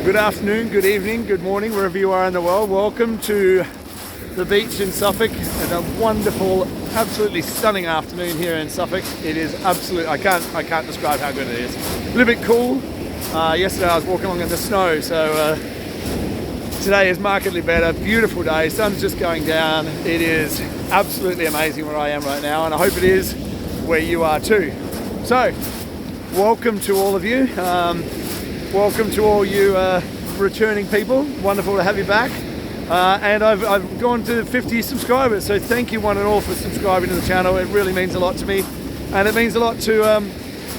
Good afternoon, good evening, good morning, wherever you are in the world. Welcome to the beach in Suffolk and a wonderful, absolutely stunning afternoon here in Suffolk. It is absolutely, I can't describe how good it is. A little bit cool. Yesterday I was walking along in the snow, so today is markedly better. Beautiful day, sun's just going down. It is absolutely amazing where I am right now, and I hope it is where you are too. So, welcome to all of you. Welcome to all you returning people. Wonderful to have you back. And I've gone to 50 subscribers, so thank you one and all for subscribing to the channel. It really means a lot to me, and it means a lot to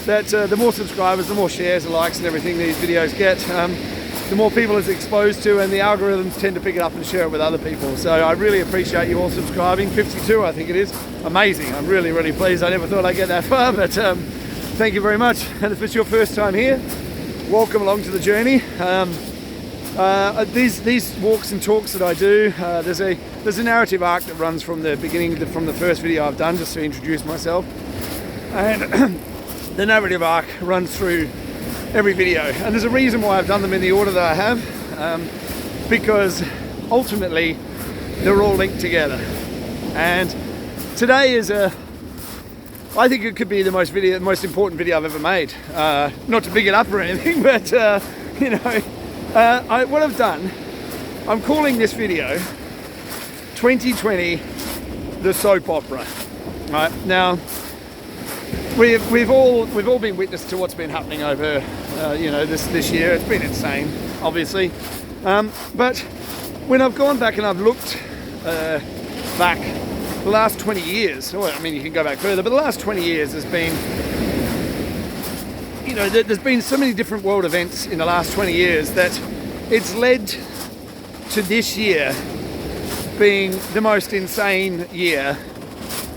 that the more subscribers, the more shares and likes and everything these videos get, the more people it's exposed to, and the algorithms tend to pick it up and share it with other people. So I really appreciate you all subscribing. 52 I think it is. Amazing. I'm really pleased. I never thought I'd get that far, but thank you very much. And if it's your first time here, welcome along to the journey. These walks and talks that I do, there's a narrative arc that runs from the beginning, from the first video I've done, just to introduce myself, and the narrative arc runs through every video, and there's a reason why I've done them in the order that I have, because ultimately they're all linked together. And today is I think it could be the most important video I've ever made. Not to big it up or anything, but you know, what I've done, I'm calling this video 2020 the soap opera. Right now, we've all been witness to what's been happening over you know, this year. It's been insane, obviously. But when I've gone back and I've looked back the last 20 years, well, I mean, you can go back further, but the last 20 years has been, you know, there's been so many different world events in the last 20 years that it's led to this year being the most insane year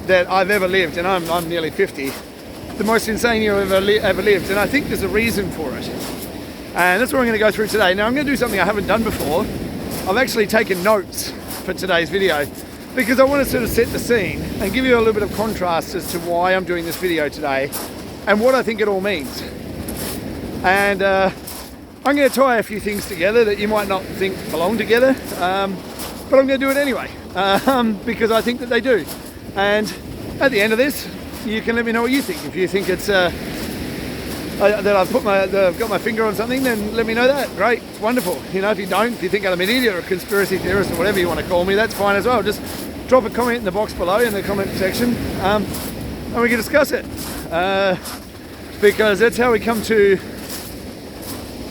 that I've ever lived, and I'm nearly 50. The most insane year I've ever lived, and I think there's a reason for it. And that's what I'm going to go through today. Now I'm going to do something I haven't done before. I've actually taken notes for today's video, because I want to sort of set the scene and give you a little bit of contrast as to why I'm doing this video today and what I think it all means. And I'm going to tie a few things together that you might not think belong together, but I'm going to do it anyway, because I think that they do. And at the end of this, you can let me know what you think. If you think it's that I've got my finger on something, then let me know that. Great, it's wonderful. You know, if you don't, if you think I'm an idiot or a conspiracy theorist or whatever you want to call me, that's fine as well. Just drop a comment in the box below in the comment section, and we can discuss it, because that's how we come to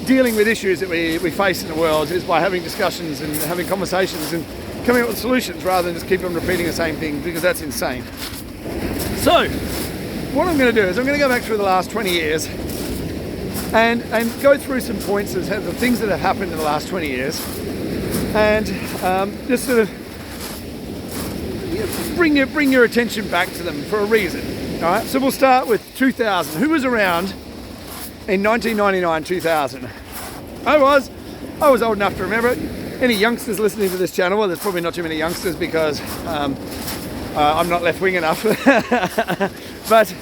dealing with issues that we face in the world, is by having discussions and having conversations and coming up with solutions rather than just keep on repeating the same thing, because that's insane. So what I'm going to do is I'm going to go back through the last 20 years and go through some points of the things that have happened in the last 20 years, and just sort of bring your attention back to them for a reason. All right, so we'll start with 2000. Who was around in 1999, 2000? I was old enough to remember it. Any youngsters listening to this channel? Well, there's probably not too many youngsters, because I'm not left-wing enough. But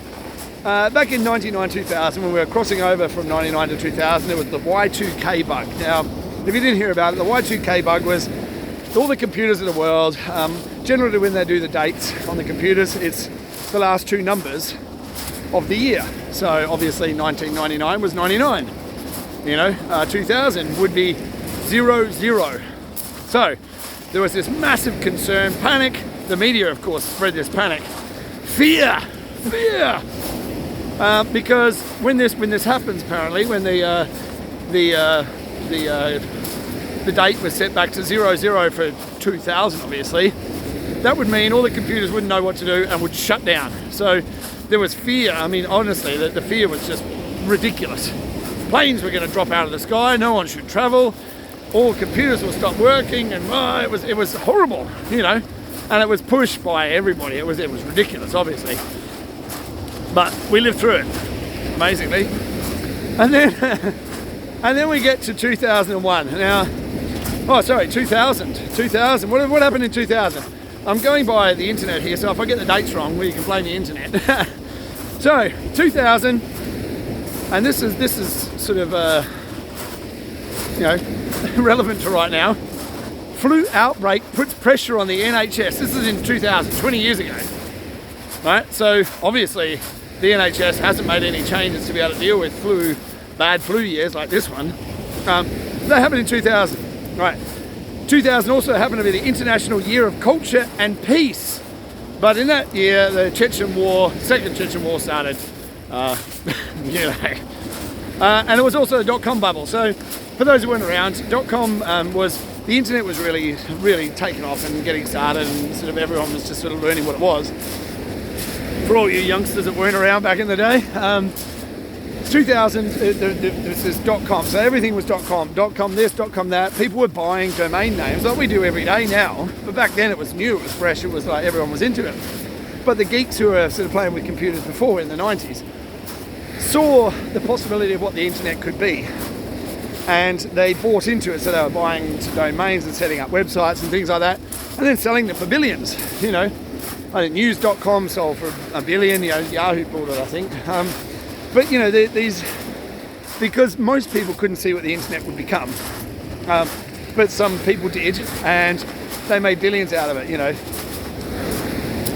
back in 99, 2000, when we were crossing over from 99 to 2000, there was the Y2K bug. Now, if you didn't hear about it, the Y2K bug was all the computers in the world, generally when they do the dates on the computers, it's the last two numbers of the year. So obviously 1999 was 99. You know, 2000 would be 00. So there was this massive concern, panic. The media, of course, spread this panic. Fear! Because when this happens, apparently, when the date was set back to 00 for 2000, obviously, that would mean all the computers wouldn't know what to do and would shut down. So there was fear. I mean, honestly, the fear was just ridiculous. Planes were going to drop out of the sky. No one should travel. All computers will stop working, and it was horrible, you know. And it was pushed by everybody. It was ridiculous, obviously. But we lived through it, amazingly. And then we get to 2001. Now, 2000. What happened in 2000? I'm going by the internet here, so if I get the dates wrong, well, you can blame the internet. So 2000, and this is sort of relevant to right now. Flu outbreak puts pressure on the NHS. This is in 2000, 20 years ago, right? So obviously the NHS hasn't made any changes to be able to deal with bad flu years like this one. That happened in 2000, right? 2000 also happened to be the International Year of Culture and Peace. But in that year, the Second Chechen War started. And it was also a dot-com bubble. So for those who weren't around, dot-com the internet was really, really taking off and getting started, and sort of everyone was just sort of learning what it was. For all you youngsters that weren't around back in the day, 2000, this is .com, so everything was .com this, .com that. People were buying domain names like we do every day now, but back then it was new, it was fresh, it was like everyone was into it. But the geeks who were sort of playing with computers before in the 90s saw the possibility of what the internet could be, and they bought into it. So they were buying domains and setting up websites and things like that, and then selling them for billions. I think news.com sold for $1 billion. Yahoo bought it, I think. But these, because most people couldn't see what the internet would become, but some people did, and they made billions out of it.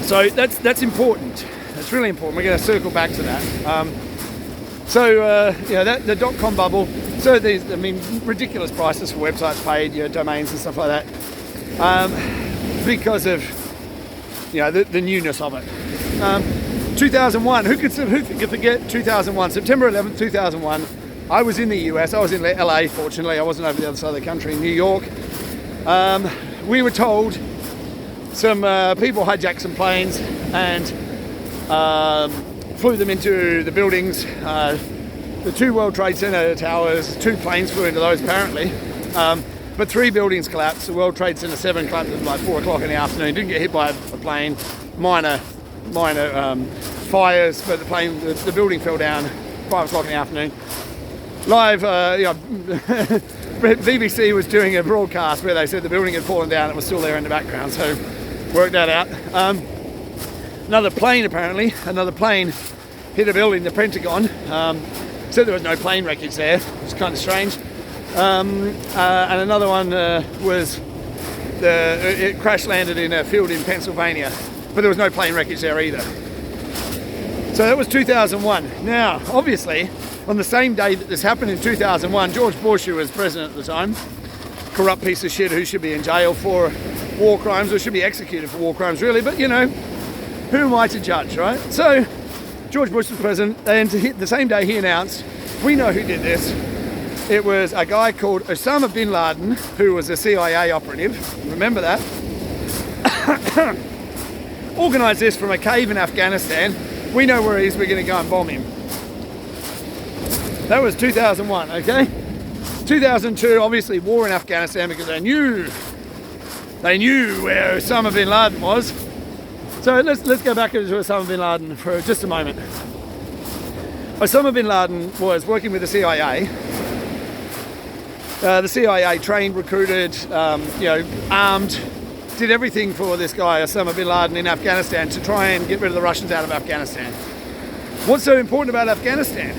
So that's important. That's really important. We're going to circle back to that. The dot-com bubble. So these, ridiculous prices for websites paid, domains and stuff like that, because of the newness of it. 2001. Who could forget 2001? September 11th, 2001. I was in the US. I was in LA. Fortunately, I wasn't over the other side of the country in New York. We were told some people hijacked some planes and flew them into the buildings. The 2 World Trade Center towers, 2 planes flew into those apparently, but 3 buildings collapsed. The World Trade Center 7 collapsed at like 4 o'clock in the afternoon. Didn't get hit by a plane, minor fires, but the building fell down 5 o'clock in the afternoon. Live, BBC was doing a broadcast where they said the building had fallen down. It was still there in the background, so worked that out. Another plane hit a building, the Pentagon. Said there was no plane wreckage there, which is kind of strange. And another one it crash landed in a field in Pennsylvania, but there was no plane wreckage there either. So that was 2001. Now, obviously, on the same day that this happened in 2001, George Bush, who was president at the time, corrupt piece of shit who should be in jail for war crimes, or should be executed for war crimes really, but who am I to judge, right? So George Bush was president, and the same day he announced, we know who did this. It was a guy called Osama bin Laden, who was a CIA operative. Remember that? Organised this from a cave in Afghanistan. We know where he is, we're going to go and bomb him. That was 2001, okay? 2002, obviously war in Afghanistan, because they knew where Osama bin Laden was. So let's go back to Osama bin Laden for just a moment. Osama bin Laden was working with the CIA. The CIA trained, recruited, armed, did everything for this guy Osama bin Laden in Afghanistan to try and get rid of the Russians out of Afghanistan. What's so important about Afghanistan?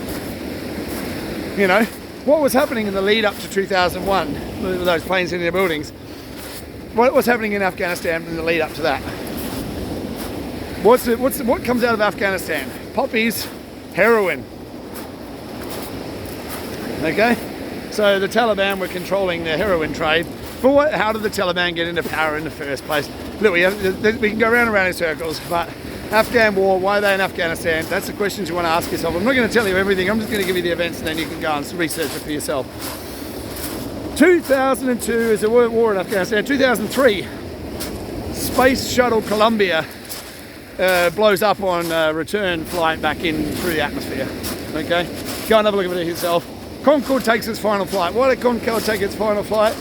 What was happening in the lead up to 2001 with those planes in their buildings? What was happening in Afghanistan in the lead up to that? What comes out of Afghanistan? Poppies, heroin. Okay, so the Taliban were controlling the heroin trade. But how did the Taliban get into power in the first place? Look, we can go round and round in circles, but Afghan war, why are they in Afghanistan? That's the questions you want to ask yourself. I'm not going to tell you everything. I'm just going to give you the events, and then you can go and research it for yourself. 2002 is the war in Afghanistan. 2003, Space Shuttle Columbia blows up on return flight back in through the atmosphere. Okay, go and have a look at it yourself. Concorde takes its final flight. Why did Concorde take its final flight?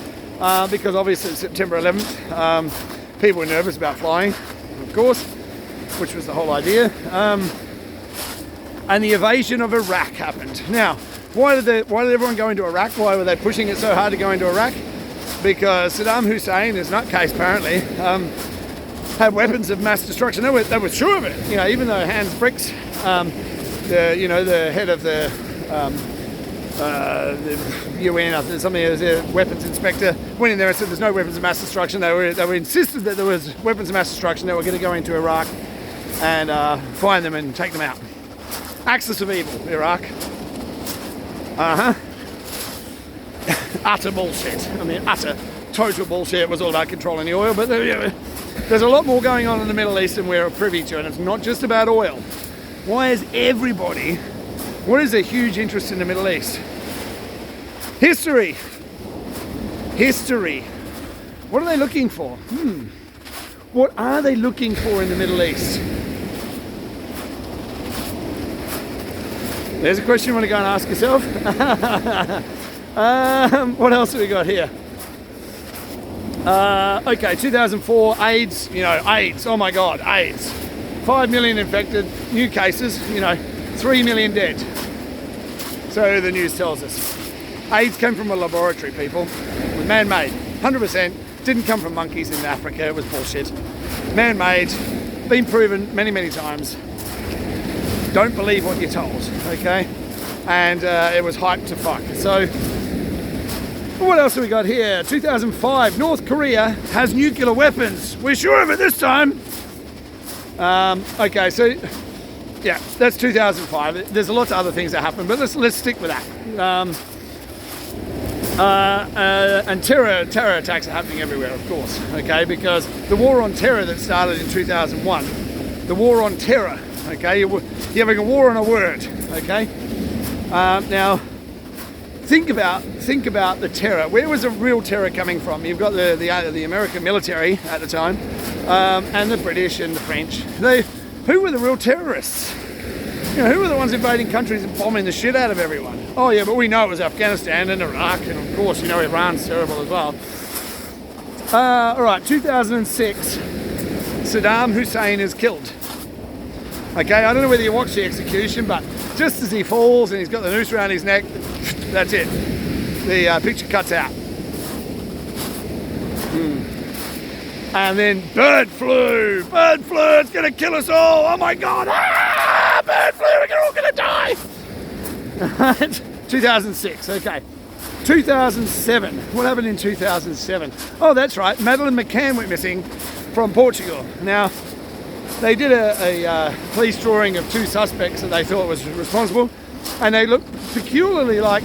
Because obviously it's September 11th. People were nervous about flying, of course, which was the whole idea. And the invasion of Iraq happened. Now, why did everyone go into Iraq? Why were they pushing it so hard to go into Iraq? Because Saddam Hussein, this nutcase apparently, had weapons of mass destruction. They were sure of it. Even though Hans Brix, the head of the the UN, I think something, as a weapons inspector, went in there and said there's no weapons of mass destruction. They were insisted that there was weapons of mass destruction. They were going to go into Iraq and find them and take them out. Axis of evil, Iraq. Utter bullshit. I mean, utter, total bullshit. It was all about controlling the oil, but there's a lot more going on in the Middle East than we're privy to, and it's not just about oil. Why is everybody, what is a huge interest in the Middle East? History. History. What are they looking for? What are they looking for in the Middle East? There's a question you want to go and ask yourself. What else have we got here? Okay, 2004, AIDS, AIDS, oh my God, AIDS. 5 million infected, new cases, 3 million dead. So the news tells us. AIDS came from a laboratory, people. It was man-made, 100%. Didn't come from monkeys in Africa, it was bullshit. Man-made, been proven many, many times. Don't believe what you're told, okay? And it was hyped to fuck. So, what else have we got here? 2005, North Korea has nuclear weapons. We're sure of it this time. Okay, so yeah, that's 2005. There's a lot of other things that happened, but let's stick with that. And terror attacks are happening everywhere, of course. Okay, because the war on terror that started in 2001, the war on terror. Okay, you're having a war on a word. Okay, now think about the terror. Where was the real terror coming from? You've got the American military at the time, and the British and the French. Who were the real terrorists? Who were the ones invading countries and bombing the shit out of everyone? Oh yeah, but we know it was Afghanistan and Iraq, and of course, Iran's terrible as well. All right, 2006, Saddam Hussein is killed. Okay, I don't know whether you watched the execution, but just as he falls and he's got the noose around his neck, that's it. The picture cuts out. And then bird flu, it's gonna kill us all. Oh my God, bird flu, we're all gonna die. 2006, okay. 2007, what happened in 2007? Oh, that's right, Madeleine McCann went missing from Portugal. Now, they did a police drawing of two suspects that they thought was responsible, and they looked peculiarly like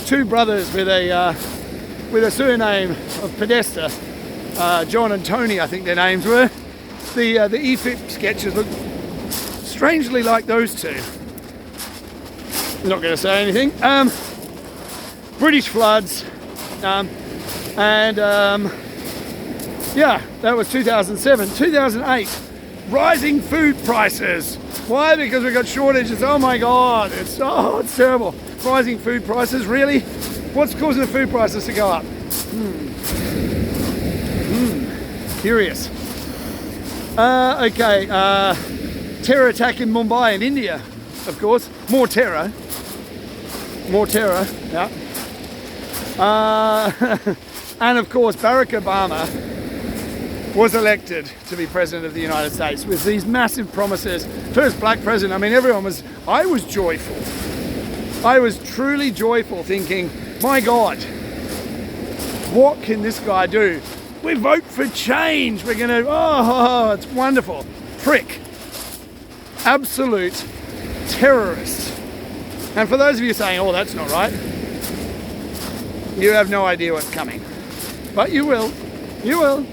two brothers with a surname of Podesta. John and Tony, I think their names were. The EFIP sketches look strangely like those two. I'm not going to say anything. British floods, yeah, that was 2007. 2008, rising food prices. Why? Because we've got shortages. Oh my God, it's terrible. Rising food prices, really? What's causing the food prices to go up? Curious. Okay, terror attack in Mumbai in India, of course. More terror, yeah. And of course, Barack Obama was elected to be president of the United States with these massive promises. First black president, I mean, I was joyful. I was truly joyful, thinking, my God, what can this guy do? We vote for change. We're going to, it's wonderful. Prick. Absolute terrorist. And for those of you saying, oh, that's not right, you have no idea what's coming. But you will. You will.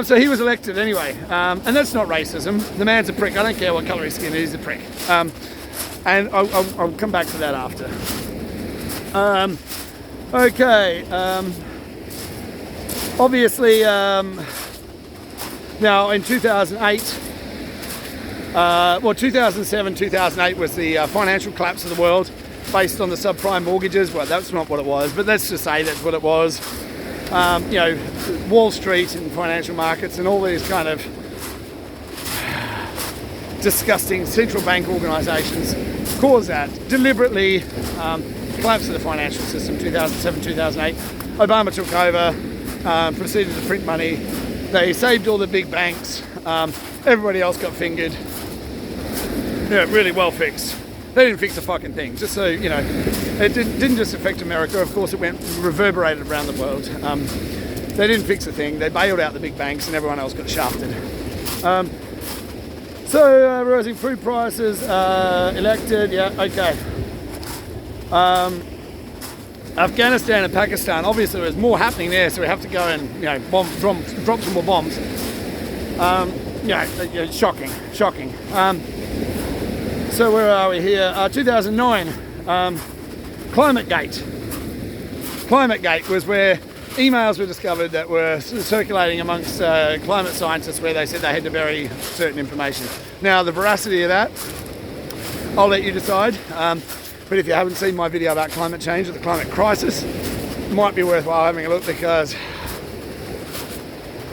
So he was elected anyway. And that's not racism. The man's a prick. I don't care what colour his skin is, he's a prick. And I'll come back to that after. Okay. Obviously, now in 2008, 2007, 2008 was the financial collapse of the world based on the subprime mortgages. Well, that's not what it was, but let's just say that's what it was. Wall Street and financial markets and all these kind of disgusting central bank organisations caused that. Deliberately collapse of the financial system, 2007, 2008. Obama took over. Proceeded to print money. They saved all the big banks. Everybody else got fingered. Yeah, really well fixed. They didn't fix a fucking thing, just so you know. it didn't just affect America. Of course, it reverberated around the world. They didn't fix a thing. They bailed out the big banks, and everyone else got shafted. So rising food prices, elected, yeah, okay. Afghanistan and Pakistan, obviously there's more happening there, so we have to go and, you know, drop some more bombs. Yeah, shocking. So where are we here? 2009, ClimateGate. ClimateGate was where emails were discovered that were circulating amongst climate scientists where they said they had to bury certain information. Now, the veracity of that, I'll let you decide. But if you haven't seen my video about climate change or the climate crisis, it might be worthwhile having a look, because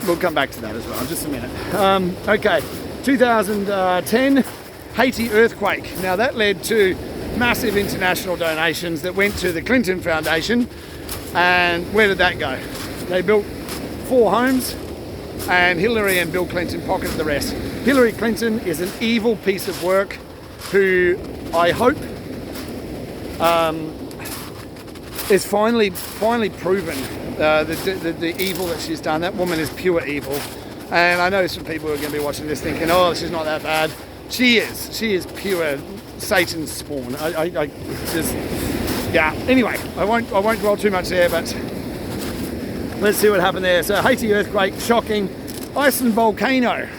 we'll come back to that as well in just a minute. Okay, 2010, Haiti earthquake. Now that led to massive international donations that went to the Clinton Foundation. And where did that go? They built 4 homes, and Hillary and Bill Clinton pocketed the rest. Hillary Clinton is an evil piece of work who I hope is finally proven the evil that she's done. That woman is pure evil. And I know some people are going to be watching this thinking, oh, she's not that bad. She is pure Satan's spawn. I just... Yeah, anyway, I won't dwell too much there, but let's see what happened there. So Haiti earthquake, shocking. Iceland volcano.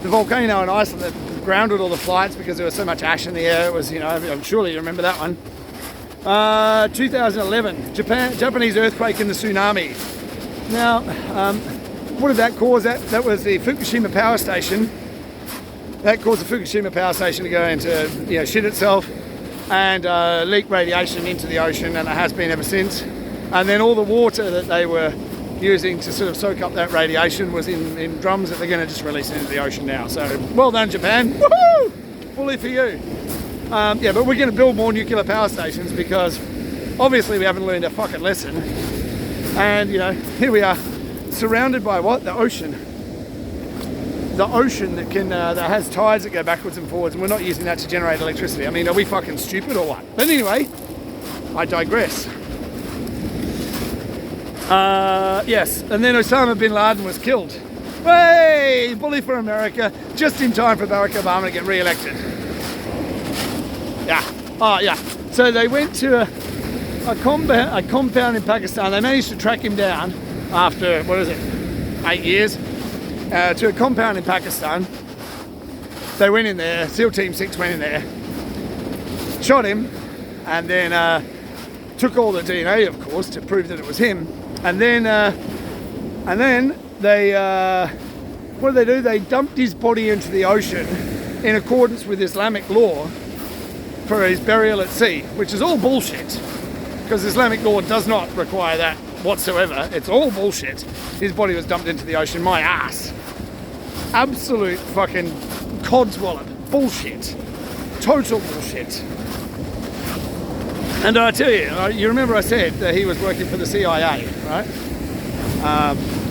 The volcano in Iceland that grounded all the flights because there was so much ash in the air. It was, you know, I'm surely you remember that one. 2011, Japanese earthquake and the tsunami. Now, what did that cause? That was the Fukushima power station. That caused the Fukushima power station to go into, you know, shit itself and leak radiation into the ocean, and it has been ever since. And then all the water that they were using to sort of soak up that radiation was in drums that they're going to just release into the ocean now. So well done, Japan. Woohoo! Fully for you. Yeah, but we're going to build more nuclear power stations because obviously we haven't learned a fucking lesson. And, you know, here we are surrounded by what? The ocean. The ocean that has tides that go backwards and forwards, and we're not using that to generate electricity. I mean, are we fucking stupid or what? But anyway, I digress. Yes, and then Osama bin Laden was killed. Hey, bully for America, just in time for Barack Obama to get re-elected. Yeah, oh yeah. So they went to a compound in Pakistan. They managed to track him down after, 8 years? To a compound in Pakistan. They went in there, SEAL Team 6 went in there, shot him, and then took all the DNA, of course, to prove that it was him. And then they, what did they do? They dumped his body into the ocean in accordance with Islamic law for his burial at sea, which is all bullshit, because Islamic law does not require that whatsoever. It's all bullshit. His body was dumped into the ocean. My ass. Absolute fucking codswallop. Bullshit. Total bullshit. And I tell you, you remember I said that he was working for the CIA, right?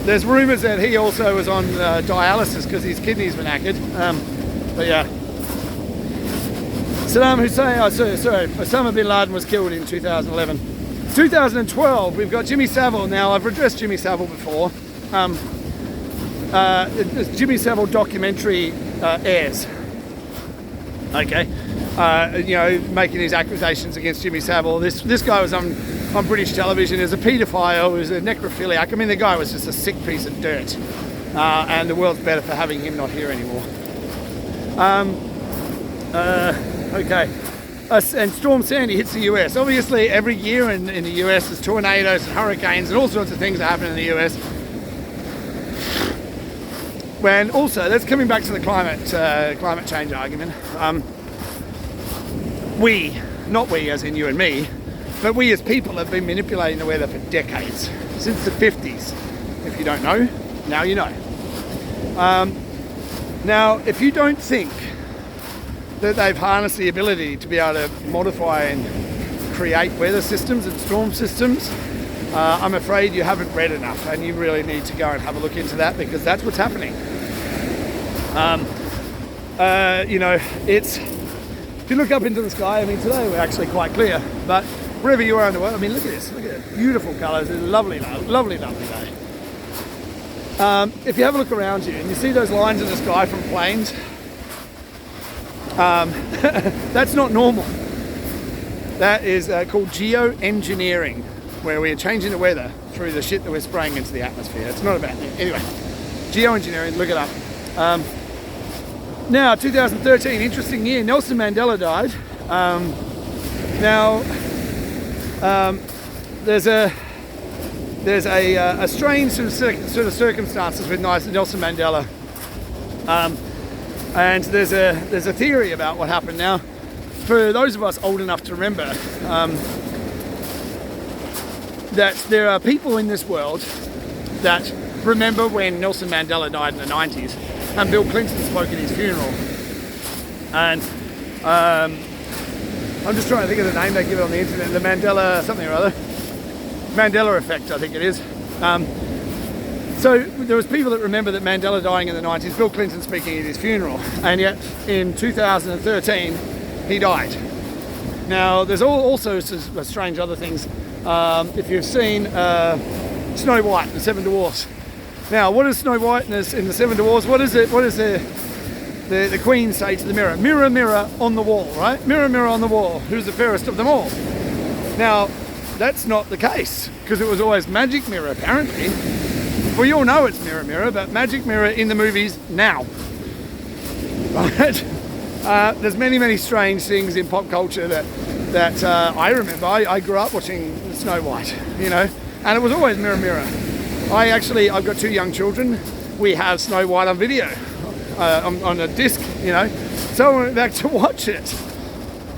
There's rumours that he also was on dialysis because his kidneys were knackered. But yeah. Osama bin Laden was killed in 2011. 2012, we've got Jimmy Savile. Now, I've addressed Jimmy Savile before. Jimmy Savile documentary airs. Okay. You know, making his accusations against Jimmy Savile. This guy was on British television as a paedophile, as a necrophiliac. I mean, the guy was just a sick piece of dirt. And the world's better for having him not here anymore. Okay. And Storm Sandy hits the US. Obviously, every year in the US, there's tornadoes and hurricanes and all sorts of things that happen in the US. And also, that's coming back to the climate change argument. Not we as in you and me, but we as people have been manipulating the weather for decades, since the 50s. If you don't know, now you know. Now, if you don't think that they've harnessed the ability to be able to modify and create weather systems and storm systems, I'm afraid you haven't read enough, and you really need to go and have a look into that, because that's what's happening. You know, if you look up into the sky, I mean, today we're actually quite clear, but wherever you are in the world. I mean, look at this. Look at it. Beautiful colours. It's a lovely, lovely, lovely day. If you have a look around you and you see those lines in the sky from planes, that's not normal. That is called geoengineering, where we are changing the weather through the shit that we're spraying into the atmosphere. It's not a bad thing. Anyway, geoengineering, look it up. Now, 2013, interesting year. Nelson Mandela died. There's a strange sort of circumstances with Nelson Mandela, and there's a theory about what happened. Now, for those of us old enough to remember, that there are people in this world that remember when Nelson Mandela died in the 90s and Bill Clinton spoke at his funeral. And I'm just trying to think of the name they give it on the internet, the Mandela something or other. Mandela effect, I think it is. So there was people that remember that Mandela dying in the 90s, Bill Clinton speaking at his funeral, and yet in 2013 he died. Now there's also some strange other things. If you've seen Snow White and the Seven Dwarfs. Now what is Snow White in the Seven Dwarfs? What is the Queen say to the mirror? Mirror, mirror on the wall, right? Mirror, mirror on the wall, who's the fairest of them all? Now that's not the case, because it was always Magic Mirror apparently. Well, you all know it's Mirror, Mirror, but Magic Mirror in the movies now. Right? There's many strange things in pop culture that I remember. I grew up watching Snow White, you know, and it was always Mirror, Mirror. I've got 2 young children. We have Snow White on video, on a disc, you know. So I went back to watch it.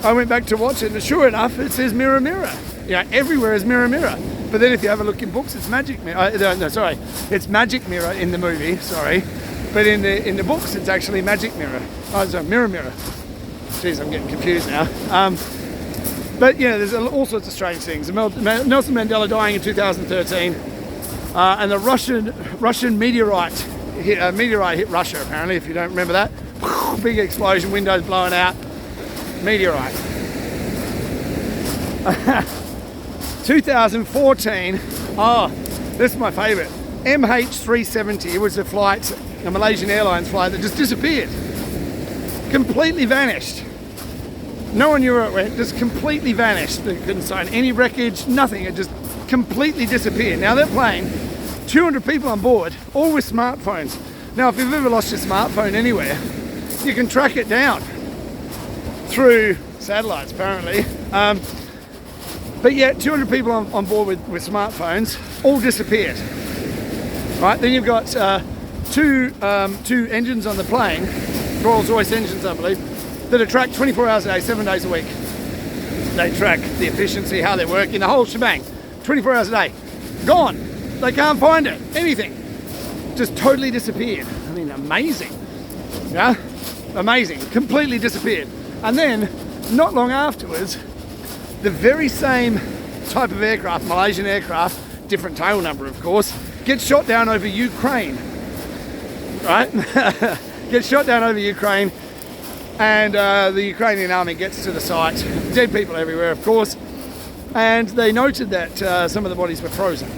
And sure enough, it says Mirror, Mirror. You know, everywhere is Mirror, Mirror. But then if you have a look in books, it's Magic Mirror. It's Magic Mirror in the movie. Sorry, but in the books, it's actually Magic Mirror. Oh, sorry, Mirror, Mirror. Jeez, I'm getting confused now. But yeah, there's all sorts of strange things. Nelson Mandela dying in 2013, and the Russian meteorite hit Russia. Apparently, if you don't remember that, big explosion, windows blowing out, meteorite. 2014. Oh, this is my favourite. MH370. It was a Malaysian Airlines flight that just disappeared, completely vanished. No one knew where it went, just completely vanished. They couldn't sign any wreckage, nothing. It just completely disappeared. Now that plane, 200 people on board, all with smartphones. Now if you've ever lost your smartphone anywhere, you can track it down through satellites apparently. But yet 200 people on board with smartphones, all disappeared. Right, then you've got two engines on the plane, Rolls-Royce engines I believe, that are tracked 24 hours a day, 7 days a week. They track the efficiency, how they work, in the whole shebang, 24 hours a day. Gone. They can't find it. Anything. Just totally disappeared. I mean, amazing. Yeah? Amazing. Completely disappeared. And then, not long afterwards, the very same type of aircraft, Malaysian aircraft, different tail number of course, gets shot down over Ukraine. Right? Gets shot down over Ukraine. And the Ukrainian army gets to the site, dead people everywhere of course, and they noted that some of the bodies were frozen.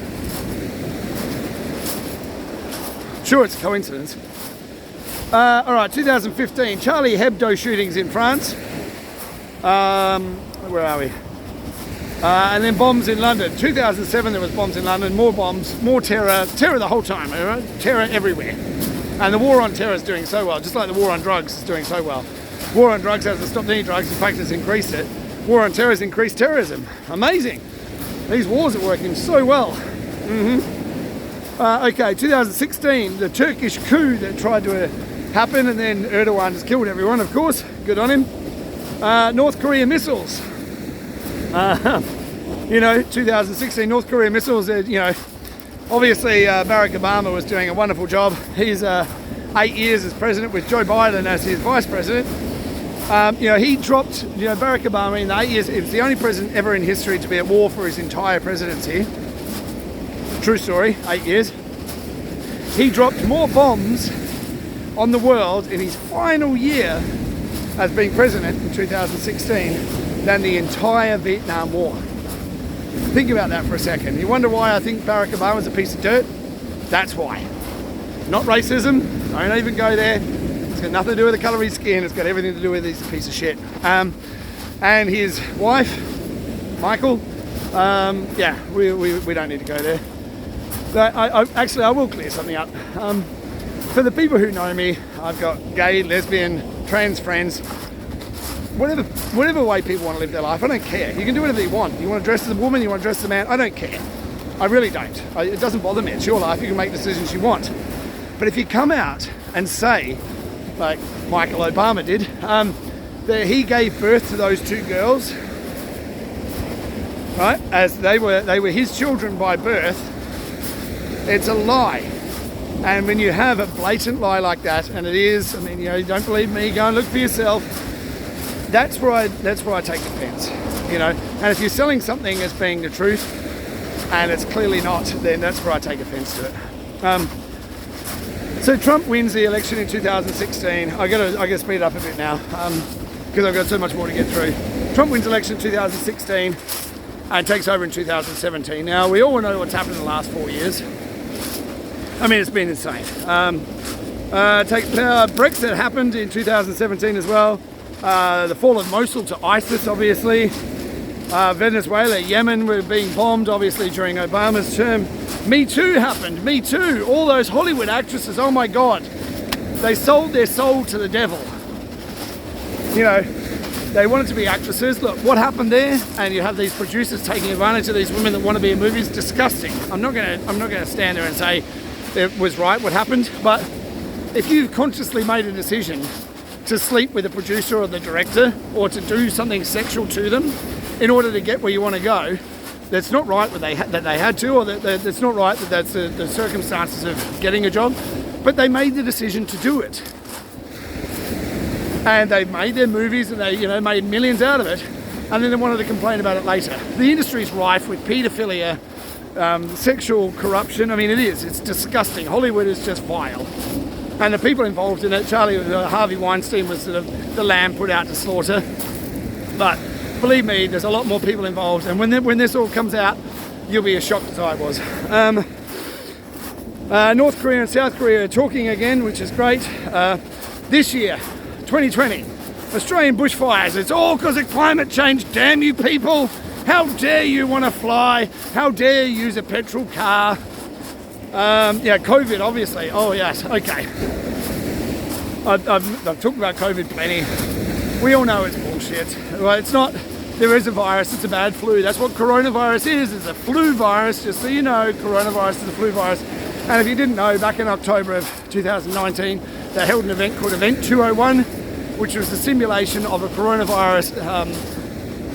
Sure, it's a coincidence. Alright, 2015, Charlie Hebdo shootings in France. Where are we? And then bombs in London. 2007 there was bombs in London, more bombs, more terror the whole time, right? Terror everywhere. And the war on terror is doing so well, just like the war on drugs is doing so well. War on drugs hasn't stopped any drugs, in fact it's increased it. War on terror has increased terrorism. Amazing. These wars are working so well. Okay, 2016, the Turkish coup that tried to happen, and then Erdogan has killed everyone, of course. Good on him. North Korea missiles. You know, 2016 North Korea missiles, you know, obviously Barack Obama was doing a wonderful job. He's 8 years as president with Joe Biden as his vice president. You know, he dropped, you know, Barack Obama in the 8 years, he was the only president ever in history to be at war for his entire presidency. True story, 8 years. He dropped more bombs on the world in his final year as being president in 2016 than the entire Vietnam War. Think about that for a second. You wonder why I think Barack Obama's a piece of dirt? That's why. Not racism. Don't even go there. It's got nothing to do with the colour of his skin. It's got everything to do with he's a piece of shit. And his wife, Michael, yeah, we don't need to go there. But actually, I will clear something up. For the people who know me, I've got gay, lesbian, trans friends. Whatever way people want to live their life, I don't care. You can do whatever you want. You want to dress as a woman, you want to dress as a man, I don't care. I really don't. It doesn't bother me. It's your life. You can make decisions you want. But if you come out and say, like Michael Obama did, that he gave birth to those two girls, right, as they were his children by birth, it's a lie. And when you have a blatant lie like that, and it is, I mean, you know, you don't believe me, go and look for yourself. That's where I take offence, you know. And if you're selling something as being the truth, and it's clearly not, then that's where I take offence to it. So Trump wins the election in 2016. I gotta speed it up a bit now, because I've got so much more to get through. Trump wins election in 2016 and takes over in 2017. Now we all know what's happened in the last 4 years. I mean, it's been insane. Brexit happened in 2017 as well. The fall of Mosul to ISIS, obviously. Venezuela, Yemen were being bombed, obviously, during Obama's term. Me Too happened. Me Too. All those Hollywood actresses, oh my God. They sold their soul to the devil. You know, they wanted to be actresses. Look, what happened there? And you have these producers taking advantage of these women that want to be in movies. Disgusting. I'm not gonna stand there and say it was right what happened, but if you've consciously made a decision to sleep with the producer or the director, or to do something sexual to them in order to get where you want to go, that's not right that they had to, or that's not right that that's the circumstances of getting a job, but they made the decision to do it. And they made their movies and they, you know, made millions out of it, and then they wanted to complain about it later. The industry is rife with paedophilia, sexual corruption. I mean, it's disgusting. Hollywood is just vile. And the people involved in it, Harvey Weinstein was sort of the lamb put out to slaughter. But believe me, there's a lot more people involved. And when this all comes out, you'll be as shocked as I was. North Korea and South Korea are talking again, which is great. This year, 2020, Australian bushfires. It's all because of climate change. Damn you people. How dare you want to fly? How dare you use a petrol car? Yeah, COVID, obviously. Oh, yes, okay. I've talked about COVID plenty. We all know it's bullshit. Right? It's not, there is a virus, it's a bad flu. That's what coronavirus is. It's a flu virus, just so you know, coronavirus is a flu virus. And if you didn't know, back in October of 2019, they held an event called Event 201, which was the simulation of a coronavirus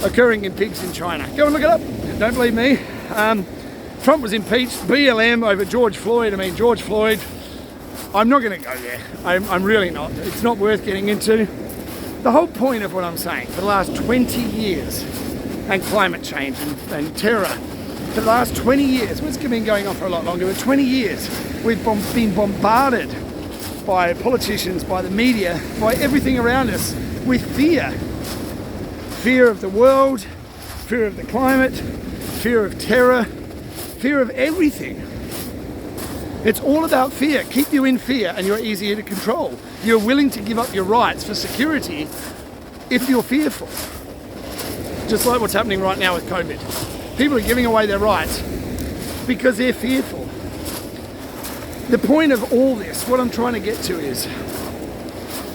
occurring in pigs in China. Go and look it up. Don't believe me. Trump was impeached, BLM over George Floyd. I mean, George Floyd, I'm not going to go there. I'm really not. It's not worth getting into. The whole point of what I'm saying, for the last 20 years, and climate change and terror, for the last 20 years, well, it's been going on for a lot longer, but 20 years, we've been bombarded by politicians, by the media, by everything around us with fear. Fear of the world, fear of the climate, fear of terror, fear of everything. It's all about fear. Keep you in fear and you're easier to control. You're willing to give up your rights for security if you're fearful. Just like what's happening right now with COVID. People are giving away their rights because they're fearful. The point of all this, what I'm trying to get to is,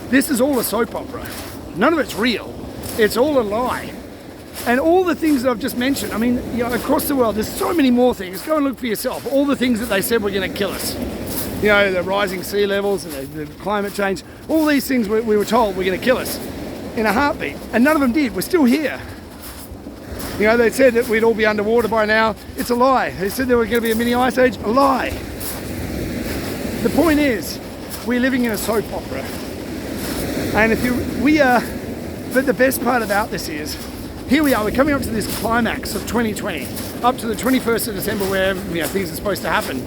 this is all a soap opera. None of it's real. It's all a lie. And all the things that I've just mentioned, I mean, you know, across the world, there's so many more things. Go and look for yourself. All the things that they said were going to kill us. You know, the rising sea levels and the climate change. All these things we were told were going to kill us in a heartbeat. And none of them did. We're still here. You know, they said that we'd all be underwater by now. It's a lie. They said there was going to be a mini ice age. A lie. The point is, we're living in a soap opera. And but the best part about this is, here we are, we're coming up to this climax of 2020, up to the 21st of December where, you know, things are supposed to happen.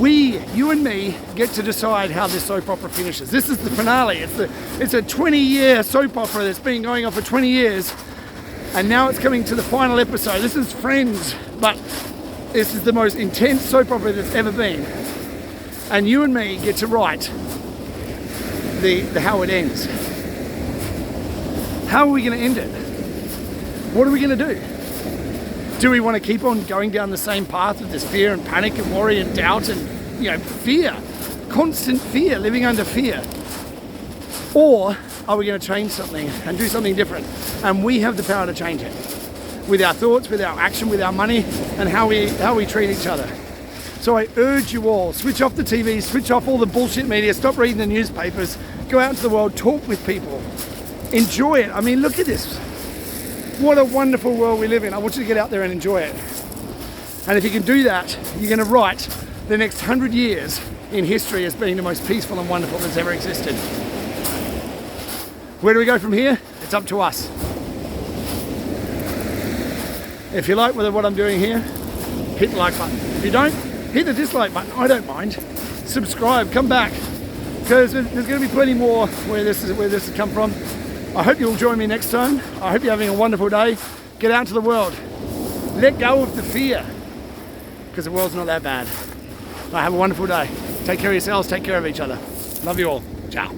You and me, get to decide how this soap opera finishes. This is the finale. It's a 20-year soap opera that's been going on for 20 years. And now it's coming to the final episode. This is Friends, but this is the most intense soap opera that's ever been. And you and me get to write the how it ends. How are we going to end it? What are we going to do? Do we want to keep on going down the same path of this fear and panic and worry and doubt and, fear, constant fear, living under fear? Or are we going to change something and do something different? And we have the power to change it with our thoughts, with our action, with our money, and how we treat each other. So I urge you all, switch off the TV, switch off all the bullshit media, stop reading the newspapers, go out into the world, talk with people, enjoy it. I mean, look at this. What a wonderful world we live in. I want you to get out there and enjoy it. And if you can do that, you're going to write the next 100 years in history as being the most peaceful and wonderful that's ever existed. Where do we go from here? It's up to us. If you like what I'm doing here, hit the like button. If you don't, hit the dislike button. I don't mind. Subscribe, come back, because there's going to be plenty more where this has come from. I hope you'll join me next time. I hope you're having a wonderful day. Get out to the world. Let go of the fear, because the world's not that bad. Have a wonderful day. Take care of yourselves, take care of each other. Love you all. Ciao.